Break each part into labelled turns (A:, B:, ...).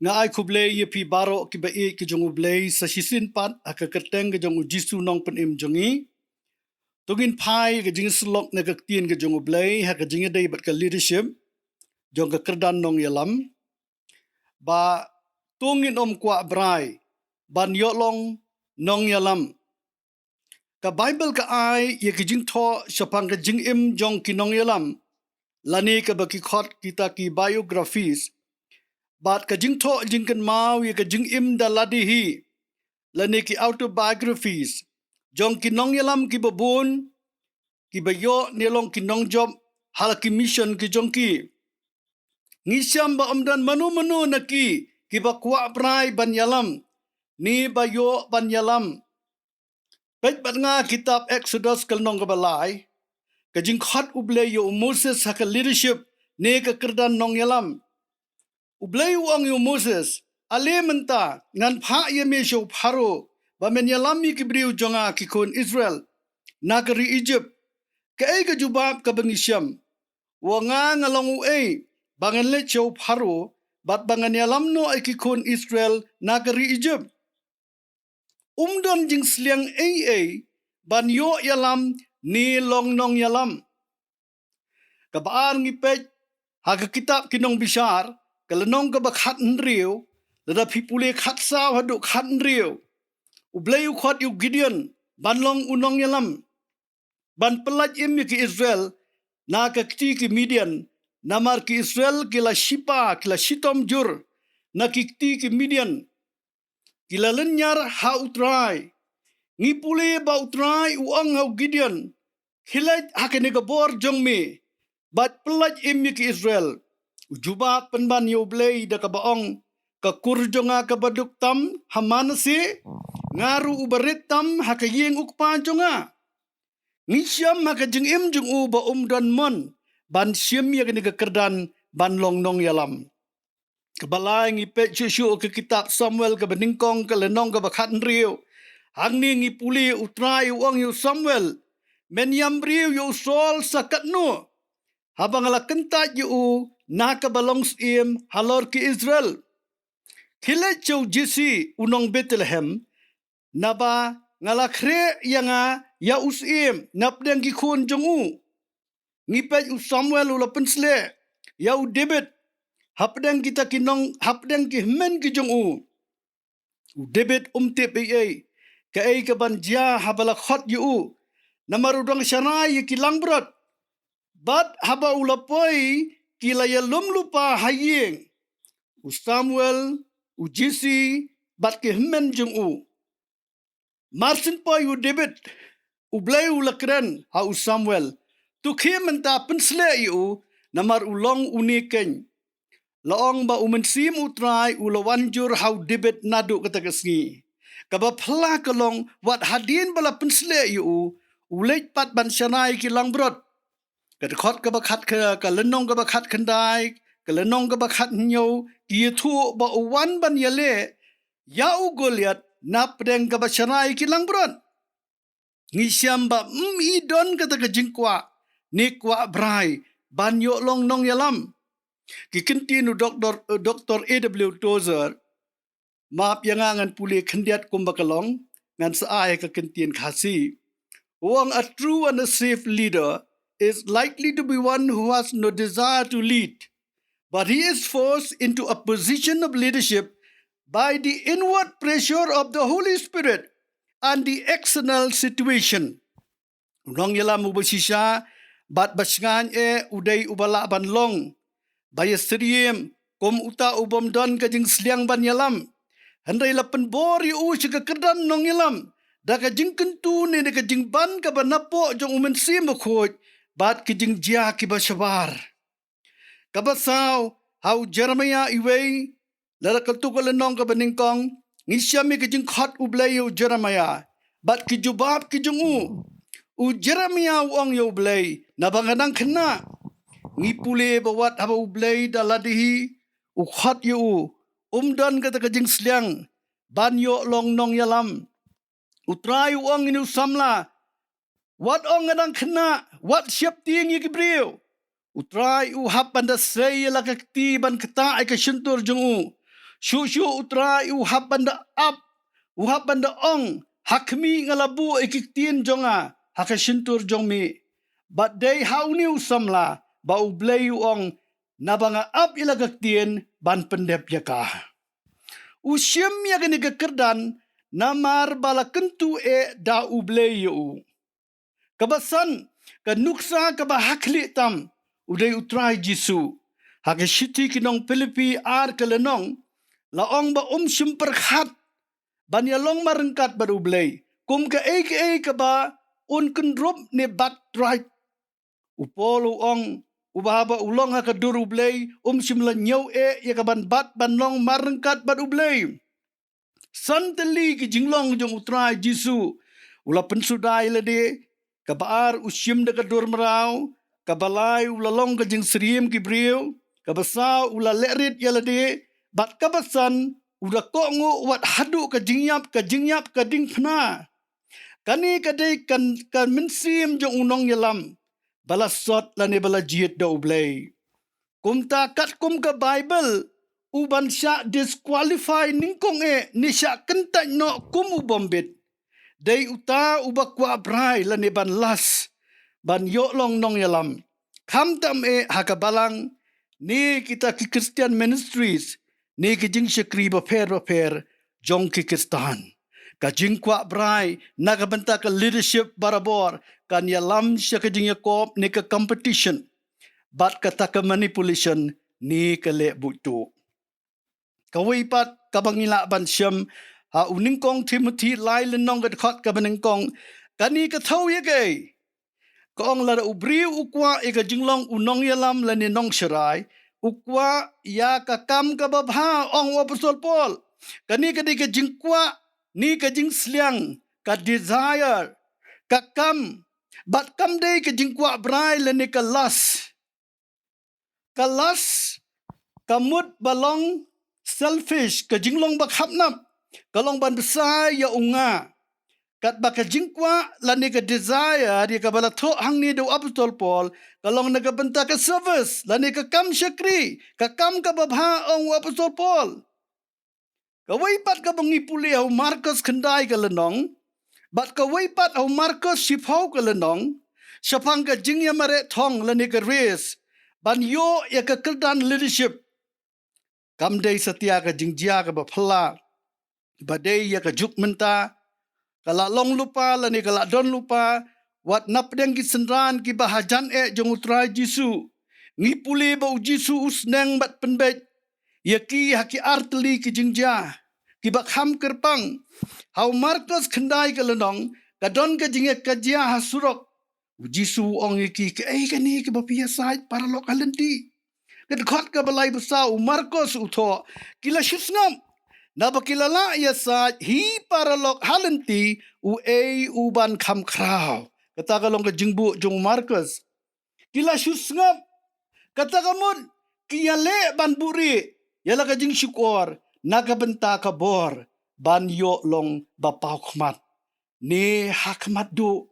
A: nga ai kublay ye pi baro ki ba e ki jong ublay sa sisin pat akakerteng ke jong jisu nong pen im jongi tugin phai ke jing slok na ka tien ke jong ublay ha ka jing dei bat ka leadership jong ka kyrdan Nongialam ba tungin kwah Brai ban yo long Nongialam ka Bible ka ai ye ki jing tho shapang ka jing im jong ki Nongialam lani ka ba ki khot kita ki biographies bat ka jing tho jing kan mau ye ka jing im da ladi hi lani ki autobiographies jong ki Nongialam ki babun ki bayo nelong ki nongjob hal ki mission ki jong ki ngisiam ba omdan manu na ki ba kwah Brai ban yalam ni bayo ban yalam pet bat nga kitab Exodus kal nong ka balai ka jing khot uble yo Moses ha ka leadership ne ka kyrdan Nongialam ublay uang yo Moses ale menta ngan pha ye me show pharo ba men yalam mi ki briu jonga ki kon Israel nagari Egypt ka ay ka jubab ka bangisham wa nga ngalong u ay bangan le show pharo bat bangan yalam no ay ki kon Israel nagari Egypt umdon jing sliang ay ban yo yalam ni long Nongialam ka baan ngipej ha ka kitab kinong bishar kalanong ka bakhat nriyo lada pipule khat saw hadu khat nriyo ublay u khot yu Gideon banlong Nongialam ban pelaj im ki Israel na ka kti ki Midian namar ki Israel kila shipa kila shitom jur na ki kti ki Midian kila lenyar ha utrai ngipule ba utrai uang ha Gideon khilaj hakene ka bor jongme bat pelaj im ki Israel juba penban yo blay da ka baong ka kurjonga ka baduk tam hamanasi ngaru ubarit tam hakayeng ukpa jonga ngisiam haka jing im jung u ba umdan mon ban siam ya ka kyrdan ban long Nongialam kabalay ngipe chu ke kitab Samuel ka beningkong ka lenong ka bakhat nriyo hangni ngipuli utrai uang yo Samuel menyam riyo yo sol sakat no habang ala kentat yo naka balongs im halor ki Israel khile chau jisi unong Bethlehem naba ngala khre yanga ya usim napdeng ki khun jongu ngipej u Samuel ula pensle ya u David hapdeng kita kinong hapdeng ki men ki jongu u David umte pe ka ai ka banja habala khot yu namarudang shanai ki langbrot bat haba ulapoi kila ya lum lupa hayeng u Samuel u Jesse bat ke men jung u marsin poi u David u blay u lakren ha u Samuel tu khim menta pensle yu namar ulong uniken laong ba umensim utrai u lawanjur how David nadu katagasngi kaba phla kalong wat hadin bala pensle yu ulej pat ban shanai ki langbrot ka khot ka bakhat ka lenong ka bakhat khandai ka lenong ka bakhat nyo ki thu ba wan ban yale ya u Goliath napdeng ka bashanai ki langbrot ngisiam ba i don ka ta jingkwa ni kwah Brai ban yo long Nongialam ki kintinu Dr. Evg Tozer map yangangan puli khendiat kumbakalong ngan saay ka kintin khasi wong a true and a safe leader is likely to be one who has no desire to lead, but he is forced into a position of leadership by the inward pressure of the Holy Spirit and the external situation. Nongialam ubasisha bat basngan uday ubala banlong bayasriem kom uta ubom don kajing sliang ban yalam handai lapen bor yu ka kyrdan Nongialam da kajing kentu ne da kajing ban ka banapo jong umensim khoj bat kijing jia ki bashabar kabasaw how Jeremiah iway lara kaltu ka lenong ka beningkong ngisiami kijing khot ublay yu Jeremiah bat kijubab kijung u Jeremiah uang yu ublay nabanganang khna ngipule bawat haba ublay daladihi u khot yu umdan kata kajing sliang ban yo long Nongialam utrai uang inu samla wat ong ngadang khna wat siap ting yikibriu utrai u hap banda sei la kakti ban kata ai ka shintur jungu Syu utrai uhap banda uhap banda ong hakmi ngalabu ikiktin jonga hakashintur jongmi. But day hauni usamla ba ublay ong nabanga ilagaktien ban pendep yaka. Usyem yagani kyrdan namar bala kentu da ublay yu. Kabasan kanuksa kabahakli tam uday utrai Jisu. Hakashiti kinong Pilipi kelenong laong ba simperkhat banyalong marengkat barublay. Kum ka ba kendrop ne bat right. Upolo ong ubahaba ulong hakadurublay simla nyaw yakaban bat banlong marengkat barublay. Santali ki jinglong jong utrai Jisu. Ula pensuday lade kabaar usyim da kadur merau. Kabalay ulalong ka jing seriem ki brio. Kabasa ula lerit yalade. Bat kabasan udah kongo wat hadu ka jingyap ka ding pna. Kani kadai kan mensim jong Nongialam. Balasot lani bala jiet da ublay. Kum takat kum ka Bible. Uban syak disqualify ningkong ni syak kentak no kum ubombit. Day uta ubak kwah Brai lani ban las. Ban yoklong Nongialam. Kamtam hakabalang. Ni kita ki Christian Ministries. Ni ki jing syakri baper jong ki Kristan. Ka jing kwah Brai nakabenta ka leadership barabor. Kan yalam siya ka jing yakop ni ka competition. Bat kata ka manipulation ni ka le butu. Kawipat kabangila ban siyam. Ha uningkong Timothy lai lenong kadkot ka baningkong. Kani ka thaw yagay. Kaong lada ubri ukwa ika jinglong Nongialam lani nong syarai. Ukwa ya kakam kababha ong apostol Paul. Kani kadi ka jingkwa ni ka jing sliang ka desire kakam bat kam day ka jingkwa Brai lani ka las. Kalas kamut balong selfish ka jinglong bakhapnap. Kalong ban besar ya unga. Kat baka jingkwa lani ka desire dia ka balato hang ni do apostol Paul. Kalong nagabenta ka service lani ka kam syakri ka kam ka babha ong apostol Paul. Kawaipat ka bangipuli au Marcos kendai ka lenong. Bat kawaipat au Marcos sipau ka lenong. Syapang ka jingya mare thong lani ka race. Ban yo ya ka kyrdan leadership. Kam day setia ka jingjia ka baphala. Badai ya ka juk menta. Kalak long lupa lani kalak don lupa. Wat napdeng ki sendran ki bahajan jong utrai Jisu. Ngipuli bau Jisu usneng bat penbet. Yaki haki arteli ki jingja. Ki bakham kerpang. Hau Marcos kendai ke lenong. Kadon ke jingek kajia hasurok. Jisu ong yaki ke kani ke bapia sait para lok halenti. Kedekot ke balai besar Marcos uto. Kila syusngam. Nabakilala ya sait hi para lok halenti uban kam kraw. Kata kalong ke jingbu jong Marcos. Kila syusngap. Kata kamun. Kiyale ban buri. Yala ka jing syukur. Nakabenta ka bor. Ban yo long bapau khmat. Ni hakmat do.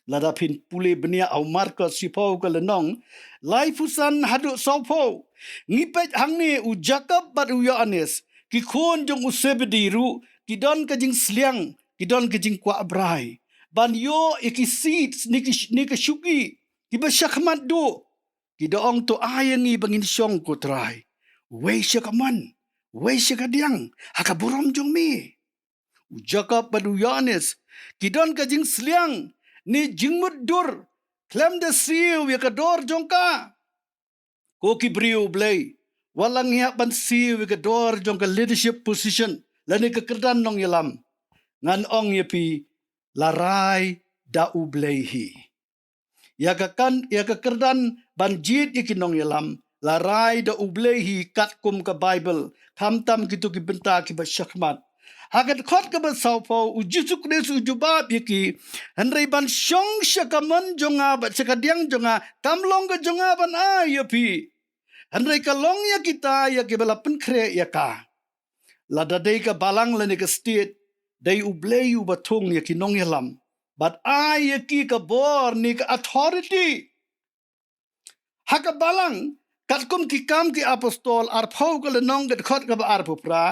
A: Ladapin puli benia au Marcos sipau ka lenong. Lai fusan haduk sopo. Ngipet hang ni u Jacob bat u Yohanes. Ki khon jong usebedi ru. Ki don ka jing sliang. Ki don ka jing kwah Brai. Ban yo iki seeds ni ka syuki. Ki basyakmat do. Ki doong to ayangi bangin syong ko try. Wei siya kaman. Wei siya kadiang. Haka burom jong mi. U Jacob bat u Yohanes. Ki don ka jing sliang. Ni jingmut dur. Klem de siu ya ka dor jong ka. Ko ki brio blay. Walang hiap ban siu ya ka dor jong ka leadership position. Lani ka kyrdan Nongialam. Ngan ong yapi. Larai da ublehi. Ya ka kyrdan banjit iki Nongialam. Larai da ublehi katkum ka Bible. Kamtam gitu ki benta ki basyakmat. Hagat kot ka basawpo ujisu kres ujubab yaki. Henry ban syong syakaman jonga bat syakadiang jonga. Kamlong ka jonga ban ayapi. Henry kalong ya kita ya ki balapan kre ya ka. Ladadai ka balang lani ka state. Day ubleyu batung ya ki Nongialam. But ya ki ka bor ni ka authority. Haka balang kat kum ki kam ki apostol arphau ka lenong gat khot ka ba arpupra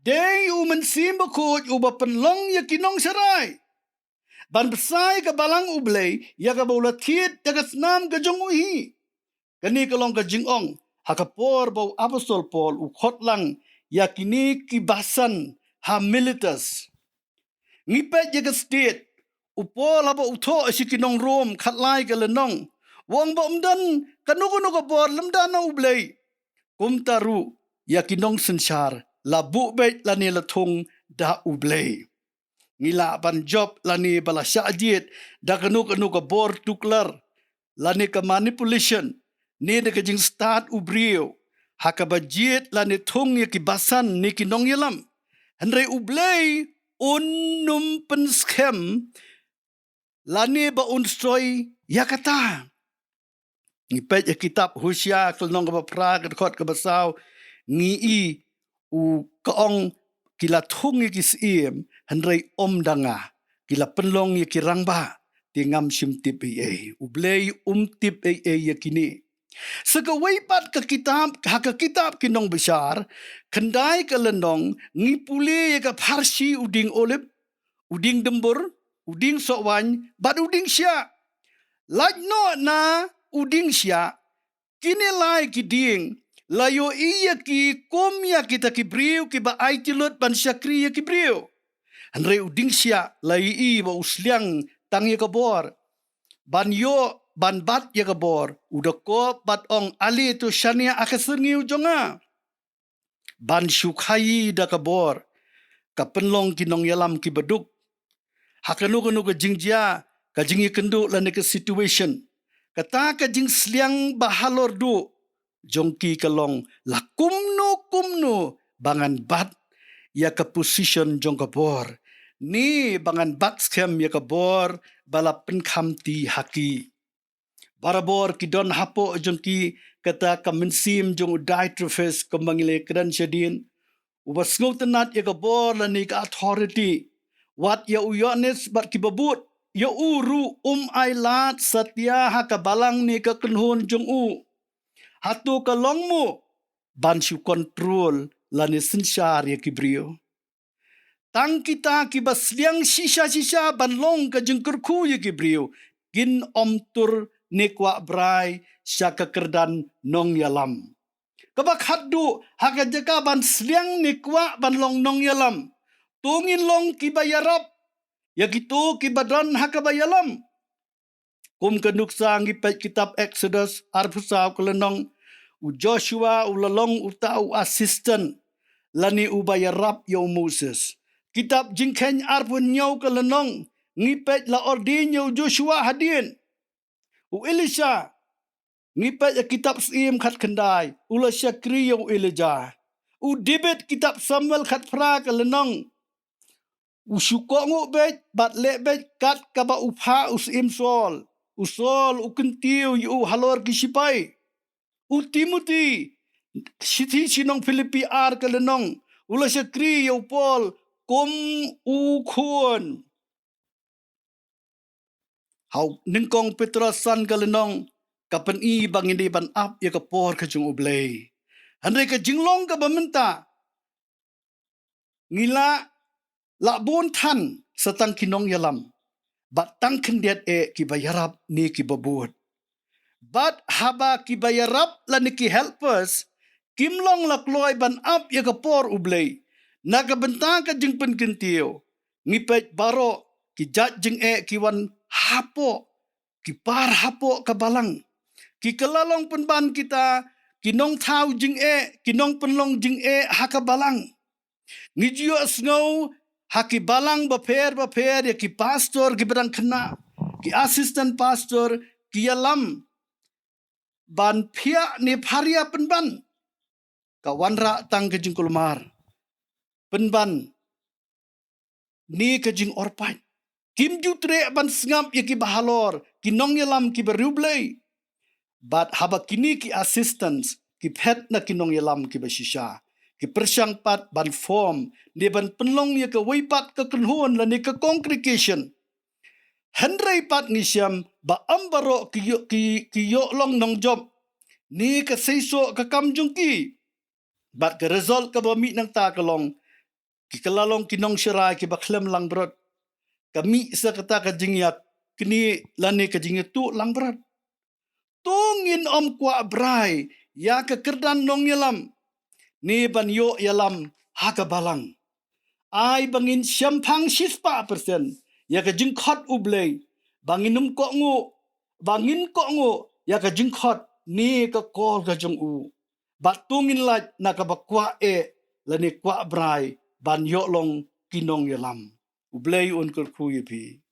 A: day umen simba kuj uba penlong ya kinong sarai ban besai ka balang ublay ya ka bola thiet ya ka snam ka jong uhi kani ka long ka jingong hakapor bau apostol Paul u khot lang ya kini ki basan ha militas ngipet ya ka state upol haba utho asikinong Rome khatlai ka lenong wong ba umdan kanukuno ka bor lamdan na ublay kumtaru ya kinong sensar labu bet lani latung da ublay ngila ban job lani bala syajit da kanu ka bor tuklar lani ka manipulation ni de ka jing start ubrio hakabajit lani tung ya kibasan ni Nongialam henry ublay unnum pen scam lani ba unstroy ya kata ngipet ya kitab Hosea kelnong ka pra ka khot ka basaw ngi u kaong kila thung ki sim henry danga kila penlong ki rangba tingam sim tip ublay tip ya kini segawai pat ka kitab kinong besar kendai ka lenong ngipule ya ka parsi uding olip uding dembur uding sokwan bat uding sya like no na uding sya kini lai ki ding layo iya ki komya kita ki briu ki ba aitilot ban syakri ya ki briu andre uding sya lai i ba usliang tang ya ka bor ban yo ban bat ya ka bor uda ko bat ong ali tu shania akasengi ujonga ban syukhai da ka bor ka penlong ki Nongialam ki beduk hakanu ka jingjia ka jingi kendu lan ka situation kata ka jing sliang bahalor du jongki kalong la kumno bangan bat ya ka position jong ka bor ni bangan bat scam ya ka bor bala penkham ti haki barabor ki don hapo jongki kata ka mensim jong dai trofes ka mangile kran shadin ubas ngotenat ya ka bor la ni ka authority wat ya uyones bat ki babut ya uru ailat satya ha ka balang ni ka kenhon jong hatu ka longmu ban shu control lani sensar ya kibrio tang kita ki basliang sisa ban long ka jengkurku ya kibrio gin tur ni kwah Brai syaka kyrdan Nongialam kabak haddu haka jaka ban sliang ni kwah ban long Nongialam tungin long ki bayarap ya gitu ki badan haka bayalam kum kenuksa ngipet kitab Exodus arpusaw kelenong Joshua ulalong utau assistant lani ubayarap yo Moses kitab jingkhen arpun nyau kelenong ngipet la ordinyo Joshua hadin Elisha ngipet kitab sim khat kendai ula syakri yo Elijah David kitab Samuel khat pra kelenong usyuko ngubet bat lebet kat kaba upha usim sol usol ukentiu yu halor kisipai Timothy Siti sinong Filipi kelenong ula syakri yo Paul kom ukun hau ningkong Petrosan kelenong kapan i bangindi ban ap ya kapor ka jung ublay handai ka jinglong ka bamenta ngila la bon tan satang ki Nongialam bat tang kendiat ki bayarap ni ki babut but haba ki bayarap la ni ki helpers kimlong la kloy ban ap ya kapor ublay nakabenta ka jing penkentiu ngipet baro ki jat jing ki wan hapo ki par hapo ka balang ki kelalong penban kita ki nong thau jing ki nong penlong jing haka balang ngijio snow haki balang baper ya ki pastor ki berang kena ki assistant pastor ki yalam ban pia ni paria penban kawanra tang ke jing kulmar penban ni ke jing orpat kim jutre ban sngap ya ki bahalor ki Nongialam ki berublay bat haba kini ki assistants ki pet na ki Nongialam ki basisha ki persyang pat ban form ni ban penlong ya ke weipat ke kenhon la ni ke congregation Henry pat ni syam ba ambaro ki yo long nong job ni ka seiso ka kam jungki bat ka result ka bami nang ta kalong ki kalalong kinong shirai ki baklem lang brot kami sa kata ka jingyak kini lani ka jingtu lang brot tungin om kwah Brai ya ka kyrdan Nongialam ni ban yo yalam haka balang ai bangin syampang 10% ya ka jingkhot ublei bangin ko ngu ya ka jingkhot ni ka kol ka jung u batungin laj na ka bakwa lani kwah Brai ban yo long kinong yalam ublei un kur khu yipi